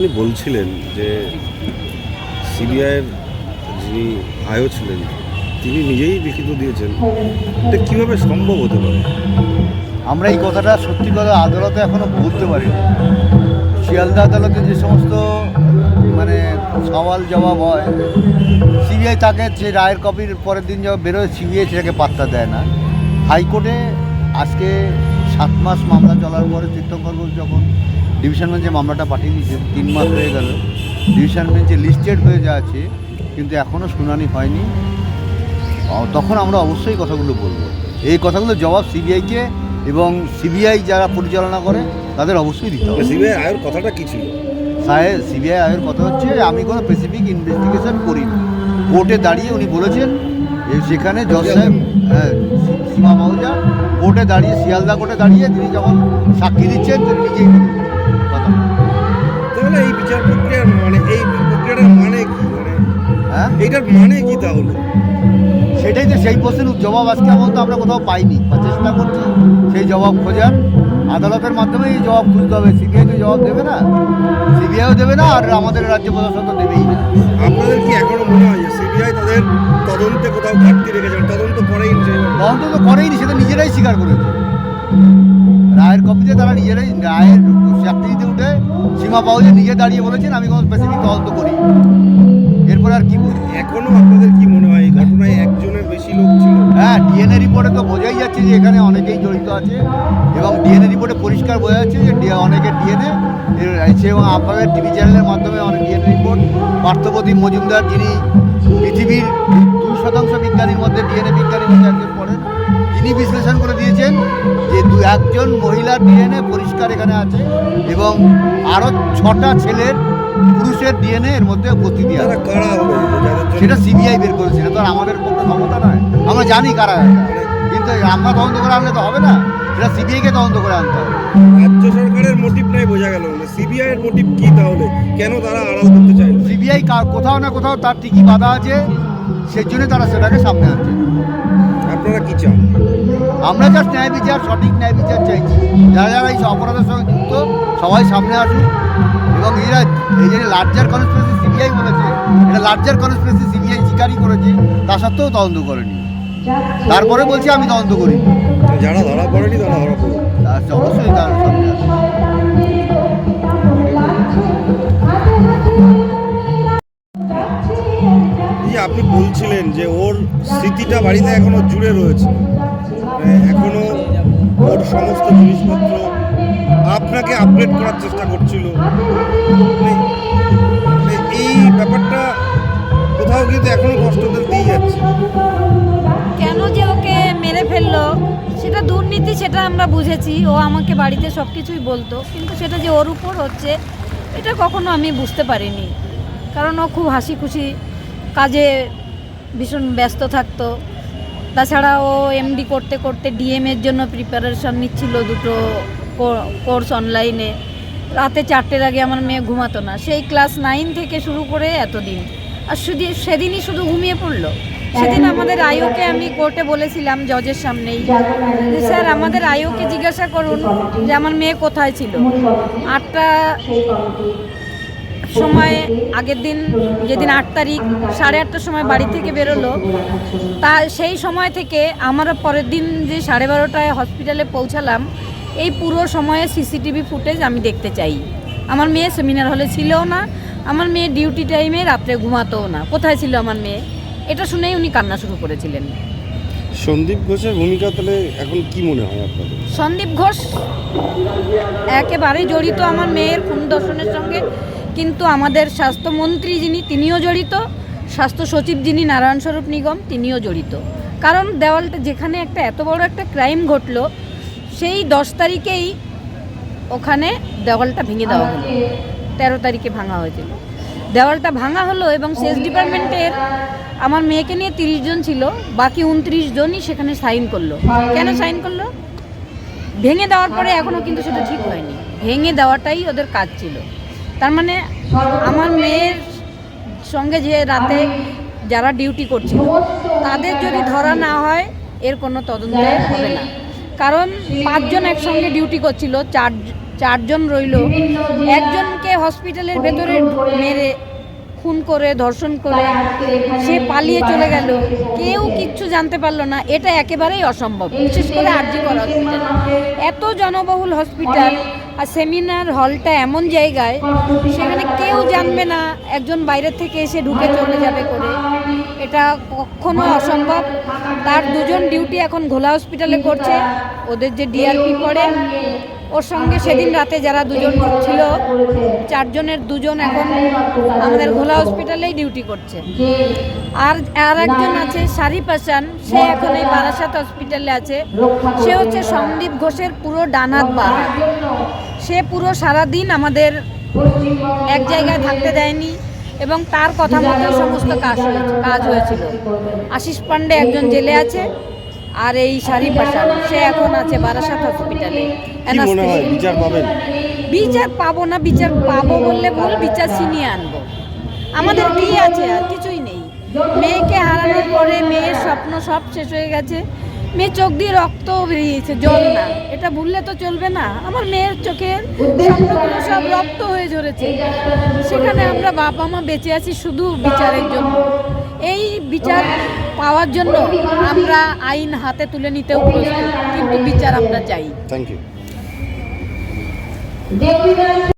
আপনি বলছিলেন যে সিবিআইয়ের যিনি আয়ও ছিলেন তিনি নিজেই লিখিত দিয়েছেন, এটা কীভাবে সম্ভব হতে পারে? আমরা এই কথাটা সত্যি কথা আদালতে এখনও বলতে পারিনি। শিয়ালদা আদালতে যে সমস্ত সওয়াল জবাব হয়, সিবিআই তাকে যে রায়ের কপির পরের দিন যখন বেরোয় সিবিআই সেটাকে পাত্তা দেয় না। হাইকোর্টে আজকে 7 মাস মামলা চলার পরে তীর্থঙ্কর ঘোষ যখন ডিভিশন বেঞ্চে মামলাটা পাঠিয়ে দিয়েছে, 3 মাস হয়ে গেল, ডিভিশন বেঞ্চে লিস্টেড হয়ে যাচ্ছে, কিন্তু এখনও শুনানি হয়নি। তখন আমরা অবশ্যই কথাগুলো বলবো। এই কথাগুলো জবাব সিবিআইকে এবং সিবিআই যারা পরিচালনা করে তাদের অবশ্যই দিতে হবে। সিবিআই আয়ের কথাটা কী ছিল? সিবিআই আয়ের কথা হচ্ছে, আমি কোনো স্পেসিফিক ইনভেস্টিগেশন করিনি। কোর্টে দাঁড়িয়ে উনি বলেছেন সেখানে জজ সাহেব সীমা মাহুজা কোর্টে দাঁড়িয়ে, শিয়ালদা কোর্টে দাঁড়িয়ে তিনি যখন সাক্ষী দিচ্ছেন তিনি নিজেই কথা। তাহলে এই বিচার প্রক্রিয়ার এই প্রক্রিয়াটার মানে কি? এইটার মানে কি তাহলে? সেটাই তো, সেই প্রশ্নের জবাব আজকে পর্যন্ত আমরা কোথাও পাইনি বা চেষ্টা করছি সেই জবাব খোঁজার। আদালতের মাধ্যমে এই জবাব খুঁজতে হবে। সিবিআই তো জবাব দেবে না, সিবিআইও দেবে না, আর আমাদের রাজ্য প্রশাসন তো দেবেই না। আপনাদের কি এখনো মনে হয় যে সিবিআই তাদের তদন্তে কোথাও ঘাটতি রেখেছেন? তদন্ত করেইনি, তদন্ত তো করেইনি, সেটা নিজেরাই স্বীকার করেছে। রায়ের কপিতে তারা নিজেরাই রায়ের চাকরি দিতে উঠে সীমা পাহুজা নিজে দাঁড়িয়ে বলেছেন আমি কোনো স্পেসিফিক তদন্ত করি। এরপরে আর কি বলবো? এখনো আপনাদের কি মনে হয় এই ঘটনায় একজনের বেশি লোক ছিল? হ্যাঁ, ডিএনএ রিপোর্টে তো বোঝাই যাচ্ছে যে এখানে অনেকেই জড়িত আছে, এবং ডিএনএ রিপোর্টে পরিষ্কার বোঝা যাচ্ছে যে অনেকের ডিএনএ আছে, এবং আপনাদের টিভি চ্যানেলের মাধ্যমে অনেক ডিএনএ রিপোর্ট, পার্থপ্রতিম মজুমদার যিনি পৃথিবীর 2% বিজ্ঞানীর মধ্যে ডিএনএ বিজ্ঞানীর মধ্যে একজন পড়েন, তিনি বিশ্লেষণ করে দিয়েছেন যে একজন মহিলার ডিএনএ পরিষ্কার এখানে আছে, এবং আরও 6টা ছেলের পুরুষের ডিএনএ এর মধ্যে গতি দিয়ে সেটা সিবিআই বের করেছে। সেটা তো আর আমাদের পক্ষে ক্ষমতা নয়, আমরা জানি কারা, কিন্তু আমরা তদন্ত করে আনলে তো হবে না, সেটা সিবিআইকে তদন্ত করে আনতে হবে। রাজ্য সরকারের মোটিভ নাই বোঝা গেল, সিবিআই এর মোটিভ কি তাহলে? কেন তারা আড়াল করতে চাইল? সিবিআই কোথাও না কোথাও তার ঠিকই বাধা আছে, সেই জন্য তারা সেটাকে সামনে আনছে। আপনারা কি চান? আমরা জাস্ট ন্যায় বিচার, সঠিক ন্যায় বিচার চাইছি। যারা যারা এই অপরাধের সঙ্গে যুক্ত সবাই সামনে আসুন, এবং এরা এই যে লার্জার কনস্পিরেসি সিবিআই বলেছে, এটা লার্জার কনস্পিরেসি সিবিআই স্বীকারই করেছে, তা সত্ত্বেও তদন্ত করেনি। তারপরে বলছি আমি তদন্ত করি। যারা ধরা পড়েনি তারা ধরা পড়ে, অবশ্যই তার সামনে আসে। আপনি বলছিলেন যে ওর স্মৃতিটা বাড়িতে এখনো জুড়ে রয়েছে, এখনো ওর সমস্ত জিনিসপত্র আপনাকে আপডেট করার চেষ্টা করছিল। এই ব্যাপারটা কোথাও কিন্তু এখনো কষ্ট দিয়ে যাচ্ছে। কেন যে ওকে মেরে ফেললো সেটা দুর্নীতি, সেটা আমরা বুঝেছি। ও আমাকে বাড়িতে সব কিছুই বলতো, কিন্তু সেটা যে ওর উপর হচ্ছে এটা কখনো আমি বুঝতে পারিনি। কারণ ও খুব হাসি খুশি, কাজে ভীষণ ব্যস্ত থাকতো। তাছাড়া ও এমডি করতে করতে ডিএমের জন্য প্রিপারেশন নিচ্ছিল, 2টো কোর্স অনলাইনে। রাতে 4টের আগে আমার মেয়ে ঘুমাতো না, সেই ক্লাস 9 থেকে শুরু করে এতদিন। আর সেদিনই শুধু ঘুমিয়ে পড়লো। সেদিন আমাদের আইওকে আমি কোর্টে বলেছিলাম জজের সামনেই, যে স্যার আমাদের আইওকে জিজ্ঞাসা করুন যে আমার মেয়ে কোথায় ছিল। 8টা সময় আগের দিন, যেদিন 8 তারিখ 8:30টার সময় বাড়ি থেকে বেরোলো, তা সেই সময় থেকে আমরা পরের দিন যে 12:30টায় হসপিটালে পৌঁছালাম, এই পুরো সময়ে সিসিটিভি ফুটেজ আমি দেখতে চাই। আমার মেয়ে সেমিনার হলে ছিলও না, আমার মেয়ে ডিউটি টাইমে রাত্রে ঘুমাতোও না। কোথায় ছিল আমার মেয়ে, এটা শুনেই উনি কান্না শুরু করেছিলেন। সন্দীপ ঘোষের ভূমিকা তাহলে এখন কি মনে হয় আপনাদের? সন্দীপ ঘোষ একেবারেই জড়িত আমার মেয়ের খুন দর্শনের সঙ্গে, কিন্তু আমাদের স্বাস্থ্যমন্ত্রী যিনি তিনিও জড়িত, স্বাস্থ্য সচিব যিনি নারায়ণ স্বরূপ নিগম তিনিও জড়িত। কারণ দেওয়ালটা যেখানে একটা এত বড় একটা ক্রাইম ঘটলো, সেই 10 তারিখেই ওখানে দেওয়ালটা ভেঙে দেওয়া হলো। 13 তারিখে ভাঙা হয়েছিল, দেওয়ালটা ভাঙা হলো, এবং সেচ ডিপার্টমেন্টের আমার মেয়েকে নিয়ে 30 জন ছিল, বাকি 29 জনই সেখানে সাইন করলো। কেন সাইন করলো? ভেঙে দেওয়ার পরে এখনও কিন্তু সেটা ঠিক হয়নি, ভেঙে দেওয়াটাই ওদের কাজ ছিল। তার মানে আমার মেয়ের সঙ্গে যে রাতে যারা ডিউটি করছিল তাদের যদি ধরা না হয় এর কোনো তদন্ত হবে না। কারণ 5 জন একসঙ্গে ডিউটি করছিল, 4 জন রইল, একজনকে মেয়েকে হসপিটালের ভেতরে মেরে খুন করে ধর্ষণ করে সে পালিয়ে চলে গেল, কেউ কিচ্ছু জানতে পারলো না। এটা একেবারেই অসম্ভব, বিশেষ করে আরজি কর হসপিটাল, এত জনবহুল হসপিটাল আর সেমিনার হলটা এমন জায়গায়, সেখানে কেউ জানবে না একজন বাইরে থেকে এসে ঢুকে চলে যাবে করে। এটা কখনো অসম্ভব। তার দুজন ডিউটি এখন ঘোলা হসপিটালে করছে, ওদের যে ডিআরপি পড়ে ওর সঙ্গে সেদিন রাতে যারা দুজন ছিল, 4 জনের 2 জন এখন আমাদের ঘোলা হসপিটালেই ডিউটি করছে। আর একজন আছে শারিফ হাসান, সে এখন এই বারাসাত হসপিটালে আছে। সে হচ্ছে সন্দীপ ঘোষের পুরো ডান হাত বাঁ হাত। সে পুরো সারাদিন আমাদের এক জায়গায় থাকতে দেয়নি এবং তার কথা মতো সমস্ত কাজ হয়েছিল। আশিস পান্ডে একজন জেলে আছে, আর এই শারিফ হাসান সে এখন আছে বারাসাত হসপিটালে। কি মনে হয় বিচার পাবেন? বিচার পাবো না, বিচার পাবো বললে ভুল, বিচার ছিনিয়ে আনবো। আমাদের কি আছে? আর কিছুই নেই। মেয়েকে হারানোর পরে মেয়ের স্বপ্ন সব শেষ হয়ে গেছে। মেয়ে চোখ দিয়ে রক্ত বেরিয়েছে, জল না, এটা ভুললে তো চলবে না। আমার মেয়ের চোখের স্বপ্নগুলো সব রক্ত হয়ে ঝরেছে। সেখানে আমরা বাবা মা বেঁচে আছি শুধু বিচারের জন্য। এই বিচার পাওয়ার জন্য আমরা আইন হাতে তুলে নিতেও প্রস্তুত, কিন্তু বিচার আমরা চাই। Thank you.